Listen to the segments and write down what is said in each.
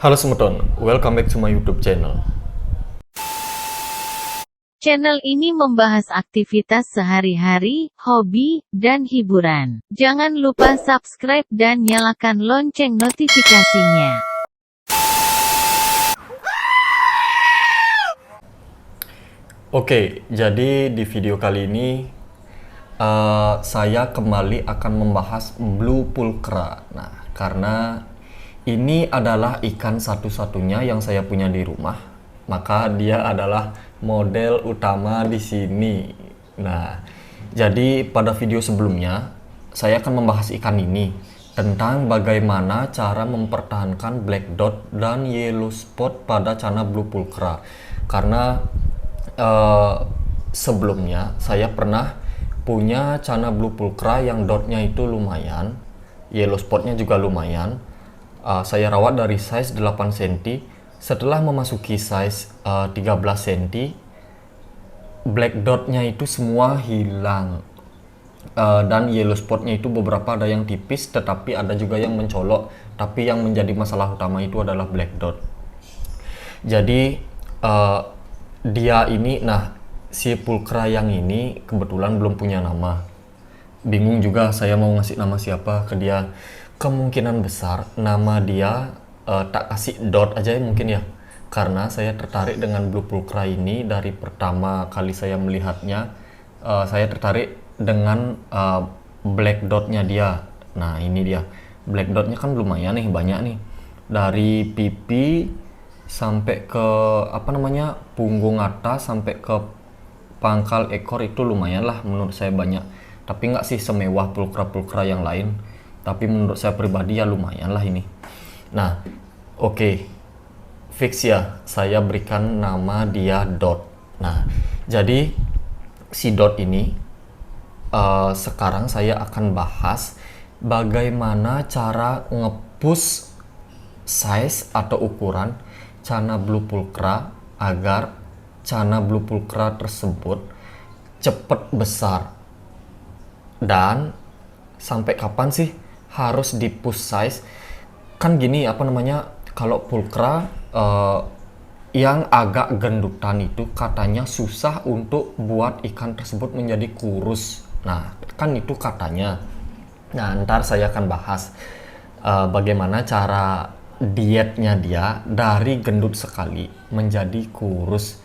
Halo Semeton, welcome back to my YouTube channel. Channel ini membahas aktivitas sehari-hari, hobi, dan hiburan. Jangan lupa subscribe dan nyalakan lonceng notifikasinya. Oke, jadi di video kali ini saya kembali akan membahas blue pulchra. Nah, karena ini adalah ikan satu-satunya yang saya punya di rumah, maka dia adalah model utama di sini. Nah, jadi pada video sebelumnya saya akan membahas ikan ini tentang bagaimana cara mempertahankan black dot dan yellow spot pada Channa blue pulchra. Karena sebelumnya saya pernah punya Channa blue pulchra yang dotnya itu lumayan, yellow spotnya juga lumayan. Saya rawat dari size 8 cm. Setelah memasuki size 13 cm, black dotnya itu semua hilang, dan yellow spotnya itu beberapa ada yang tipis tetapi ada juga yang mencolok, tapi yang menjadi masalah utama itu adalah black dot. Jadi dia ini, si pulchra yang ini kebetulan belum punya nama. Bingung juga saya mau ngasih nama siapa ke dia. Kemungkinan besar nama dia tak kasih dot aja mungkin ya, karena saya tertarik dengan blue pulchra ini dari pertama kali saya melihatnya. Saya tertarik dengan black dotnya dia. Nah, ini dia black dotnya kan lumayan nih, banyak nih, dari pipi sampai ke punggung atas sampai ke pangkal ekor itu lumayan lah menurut saya, banyak. Tapi nggak sih semewah pulchra yang lain, tapi menurut saya pribadi ya lumayan lah ini. Nah, oke. Fix ya, saya berikan nama dia Dot. Nah, jadi si Dot ini sekarang saya akan bahas bagaimana cara nge-push size atau ukuran Channa blue pulchra agar Channa blue pulchra tersebut cepat besar. Dan sampai kapan sih harus di push size? Kan gini, kalau pulchra yang agak gendutan itu katanya susah untuk buat ikan tersebut menjadi kurus. Nah, kan itu katanya. Nah, ntar saya akan bahas bagaimana cara dietnya dia dari gendut sekali menjadi kurus.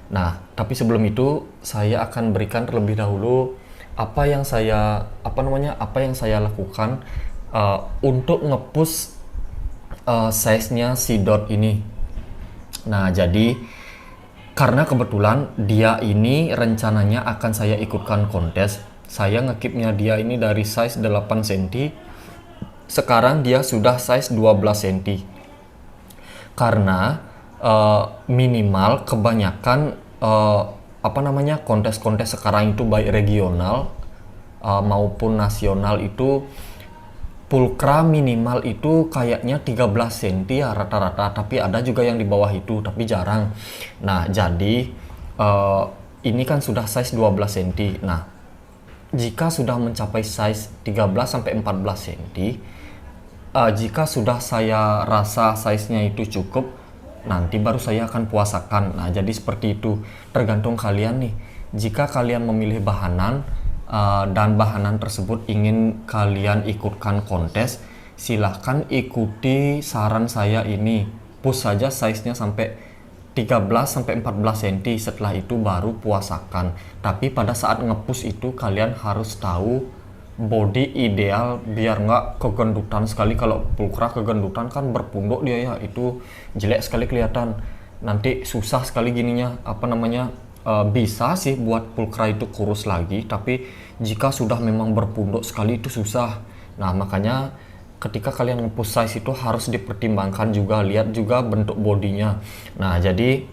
Nah, tapi sebelum itu saya akan berikan terlebih dahulu apa yang saya lakukan untuk nge-push size-nya si Dot ini. Nah, jadi karena kebetulan dia ini rencananya akan saya ikutkan kontes. Saya nge-keepnya dia ini dari size 8 cm. Sekarang dia sudah size 12 cm. Karena minimal kebanyakan kontes-kontes sekarang itu baik regional maupun nasional itu pulchra minimal itu kayaknya 13 cm ya rata-rata, tapi ada juga yang di bawah itu tapi jarang. Nah, jadi ini kan sudah size 12 cm. Nah, jika sudah mencapai size 13 sampai 14 cm, jika sudah saya rasa size-nya itu cukup, nanti baru saya akan puasakan. Nah, jadi seperti itu, tergantung kalian nih. Jika kalian memilih bahanan dan bahanan tersebut ingin kalian ikutkan kontes, silahkan ikuti saran saya ini, push saja size-nya sampai 13 sampai 14 cm. Setelah itu baru puasakan. Tapi pada saat nge-push itu kalian harus tahu body ideal biar nggak kegendutan sekali. Kalau pulchra kegendutan kan berpunduk dia ya, itu jelek sekali kelihatan. Nanti susah sekali gininya, bisa sih buat pulchra itu kurus lagi, tapi jika sudah memang berpunduk sekali itu susah. Nah, makanya ketika kalian nge-push size itu harus dipertimbangkan juga, lihat juga bentuk bodinya. Nah, jadi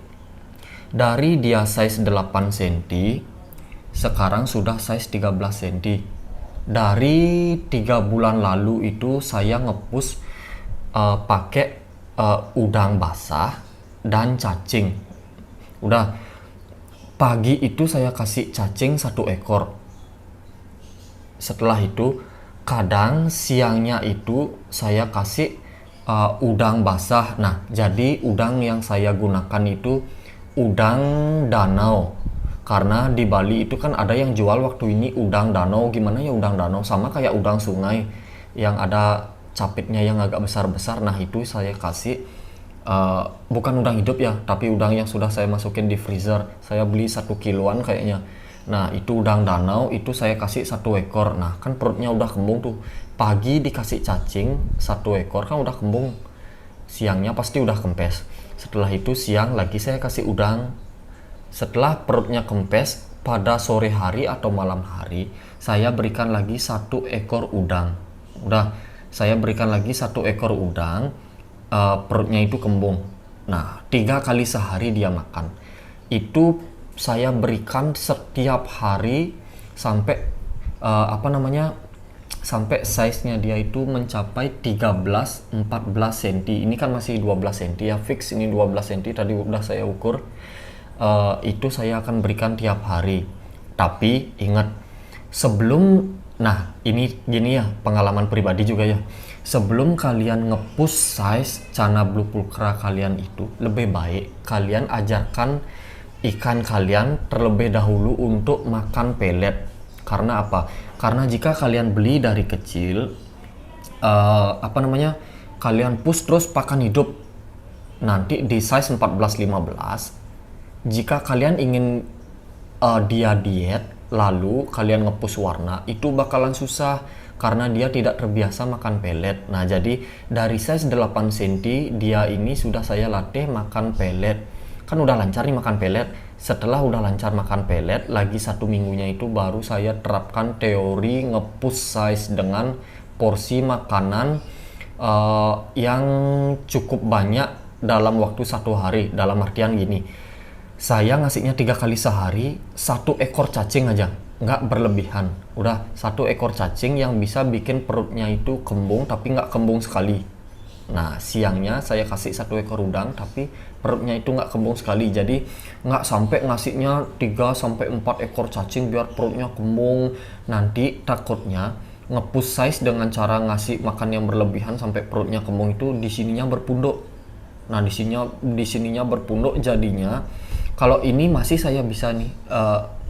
dari dia size 8 cm sekarang sudah size 13 cm. Dari 3 bulan lalu itu saya nge-push pakai udang basah dan cacing. Udah, pagi itu saya kasih cacing 1 ekor. Setelah itu kadang siangnya itu saya kasih udang basah. Nah, jadi udang yang saya gunakan itu udang danau. Karena di Bali itu kan ada yang jual waktu ini udang danau. Gimana ya udang danau? Sama kayak udang sungai yang ada capitnya yang agak besar-besar. Nah, itu saya kasih bukan udang hidup ya, tapi udang yang sudah saya masukin di freezer. Saya beli 1 kiloan kayaknya. Nah, itu udang danau, itu saya kasih 1 ekor. Nah, kan perutnya udah kembung tuh. Pagi dikasih cacing 1 ekor kan udah kembung. Siangnya pasti udah kempes. Setelah itu siang lagi saya kasih udang. Setelah perutnya kempes, pada sore hari atau malam hari, saya berikan lagi 1 ekor udang. Udah, saya berikan lagi 1 ekor udang, perutnya itu kembung. Nah, 3 kali sehari dia makan. Itu saya berikan setiap hari sampai sampai size-nya dia itu mencapai 13-14 cm. Ini kan masih 12 cm ya, fix ini 12 cm tadi udah saya ukur. Itu saya akan berikan tiap hari. Tapi ingat, ini gini ya, pengalaman pribadi juga ya. Sebelum kalian nge-push size Channa Blue Pulchra kalian itu, lebih baik kalian ajarkan ikan kalian terlebih dahulu untuk makan pelet. Karena apa? Karena jika kalian beli dari kecil, kalian push terus pakan hidup, nanti di size 14-15, jika kalian ingin dia diet, lalu kalian nge-push warna, itu bakalan susah karena dia tidak terbiasa makan pelet. Nah, jadi dari size 8 cm dia ini sudah saya latih makan pelet. Kan udah lancar nih makan pelet. Setelah udah lancar makan pelet, lagi 1 minggunya itu baru saya terapkan teori nge-push size dengan porsi makanan yang cukup banyak dalam waktu 1 hari. Dalam artian gini, saya ngasihnya 3 kali sehari, 1 ekor cacing aja, nggak berlebihan. Udah 1 ekor cacing yang bisa bikin perutnya itu kembung tapi nggak kembung sekali. Nah, siangnya saya kasih 1 ekor udang tapi perutnya itu nggak kembung sekali. Jadi nggak sampai ngasihnya 3-4 ekor cacing biar perutnya kembung. Nanti takutnya nge-push size dengan cara ngasih makan yang berlebihan sampai perutnya kembung itu di sininya berpunduk. Nah, di sininya berpunduk, jadinya kalau ini masih saya bisa nih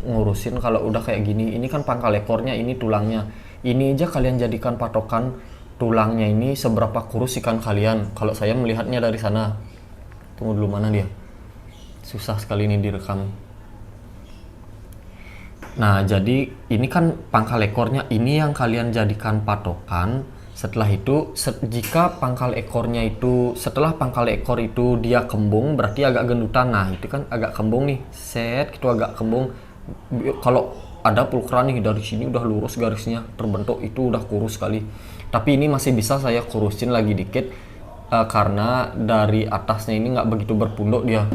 ngurusin. Kalau udah kayak gini, ini kan pangkal ekornya, ini tulangnya. Ini aja kalian jadikan patokan, tulangnya ini seberapa kurus ikan kalian. Kalau saya melihatnya dari sana. Tunggu dulu, mana dia? Susah sekali ini direkam. Nah, jadi ini kan pangkal ekornya, ini yang kalian jadikan patokan. Setelah itu, jika pangkal ekornya itu, setelah pangkal ekor itu dia kembung, berarti agak gendutan. Nah, itu kan agak kembung nih, gitu agak kembung. Kalau ada pulchra nih dari sini udah lurus garisnya terbentuk, itu udah kurus sekali. Tapi ini masih bisa saya kurusin lagi dikit, karena dari atasnya ini nggak begitu berpunduk dia.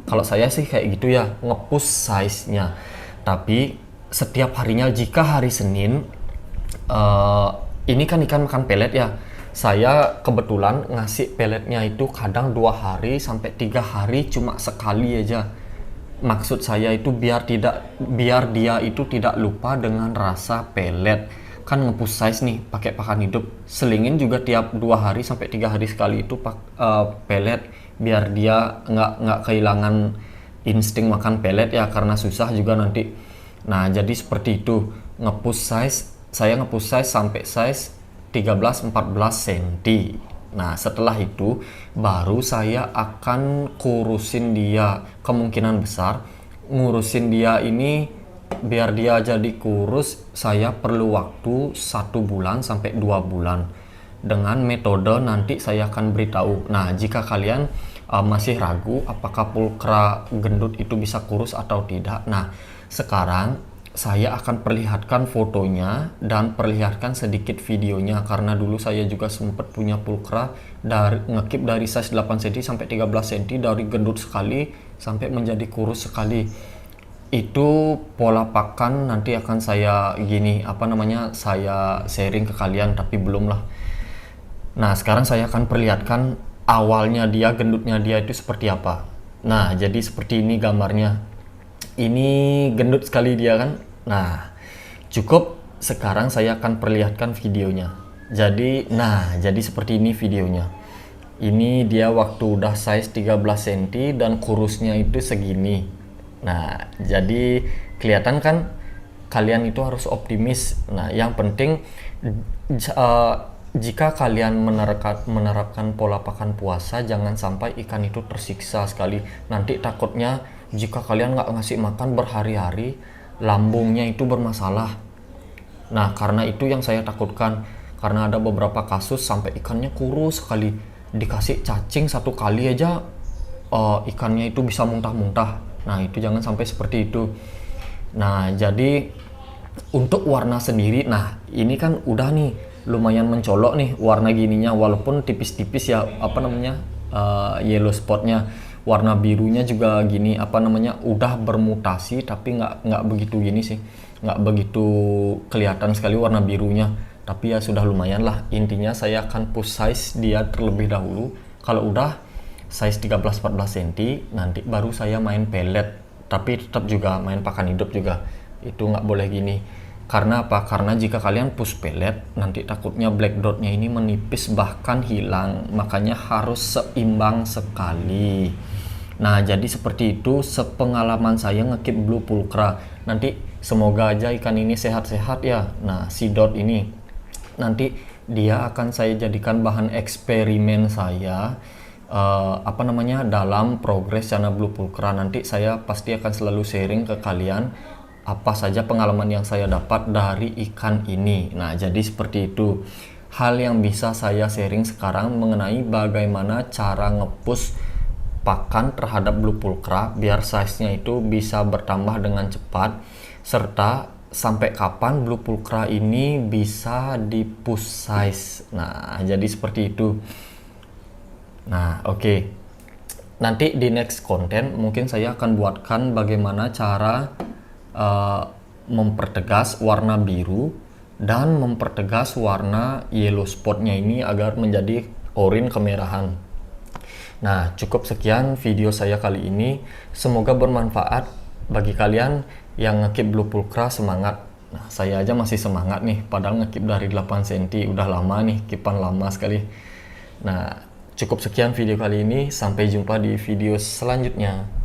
Kalau saya sih kayak gitu ya, nge-push size-nya. Tapi setiap harinya, jika hari Senin, ini kan ikan makan pelet ya. Saya kebetulan ngasih peletnya itu kadang 2 hari sampai 3 hari cuma sekali aja. Maksud saya itu biar dia itu tidak lupa dengan rasa pelet. Kan nge-push size nih pakai pakan hidup. Selingin juga tiap 2 hari sampai 3 hari sekali itu pelet, biar dia nggak kehilangan insting makan pelet ya, karena susah juga nanti. Nah, jadi seperti itu nge-push size. Saya nge-push size sampai size 13-14 cm. Nah, setelah itu baru saya akan kurusin dia. Kemungkinan besar ngurusin dia ini, biar dia jadi kurus, saya perlu waktu 1 bulan sampai 2 bulan. Dengan metode nanti saya akan beritahu. Nah, jika kalian masih ragu apakah pulchra gendut itu bisa kurus atau tidak, nah sekarang saya akan perlihatkan fotonya dan perlihatkan sedikit videonya, karena dulu saya juga sempat punya pulchra ngekip dari size 8 cm sampai 13 cm, dari gendut sekali sampai menjadi kurus sekali. Itu pola pakan nanti akan saya saya sharing ke kalian, tapi belum lah. Nah, sekarang saya akan perlihatkan awalnya dia, gendutnya dia itu seperti apa. Nah, jadi seperti ini gambarnya. Ini gendut sekali dia kan. Nah, cukup, sekarang saya akan perlihatkan videonya. Jadi seperti ini videonya. Ini dia waktu udah size 13 cm dan kurusnya itu segini. Nah, jadi kelihatan kan kalian itu harus optimis. Nah, yang penting jika kalian menerapkan pola pakan puasa, jangan sampai ikan itu tersiksa sekali. Nanti takutnya jika kalian nggak ngasih makan berhari-hari, lambungnya itu bermasalah. Nah, karena itu yang saya takutkan. Karena ada beberapa kasus sampai ikannya kurus sekali. Dikasih cacing satu kali aja, ikannya itu bisa muntah-muntah. Nah, itu jangan sampai seperti itu. Nah, jadi untuk warna sendiri, nah ini kan udah nih lumayan mencolok nih warna gininya, walaupun tipis-tipis ya, yellow spotnya. Warna birunya juga gini, udah bermutasi, tapi nggak begitu gini sih, nggak begitu kelihatan sekali warna birunya, tapi ya sudah lumayan lah. Intinya saya akan push size dia terlebih dahulu. Kalau udah size 13-14 cm, nanti baru saya main pelet, tapi tetap juga main pakan hidup juga. Itu nggak boleh gini. Karena apa? Karena jika kalian push pelet, nanti takutnya black dotnya ini menipis bahkan hilang. Makanya harus seimbang sekali. Nah, jadi seperti itu sepengalaman saya ngekip blue pulcra. Nanti semoga aja ikan ini sehat-sehat ya. Nah, si dot ini nanti dia akan saya jadikan bahan eksperimen saya dalam progres channel blue pulcra. Nanti saya pasti akan selalu sharing ke kalian apa saja pengalaman yang saya dapat dari ikan ini. Nah, jadi seperti itu hal yang bisa saya sharing sekarang mengenai bagaimana cara ngepush pakan terhadap blue pulcra biar size-nya itu bisa bertambah dengan cepat, serta sampai kapan blue pulcra ini bisa di push size. Nah, jadi seperti itu. Nah, oke. Nanti di next konten mungkin saya akan buatkan bagaimana cara mempertegas warna biru dan mempertegas warna yellow spotnya ini agar menjadi oranye kemerahan. Nah, cukup sekian video saya kali ini. Semoga bermanfaat bagi kalian yang ngekip blue pulcra. Semangat. Nah, saya aja masih semangat nih, padahal ngekip dari 8 cm. Udah lama nih, kipan lama sekali. Nah, cukup sekian video kali ini. Sampai jumpa di video selanjutnya.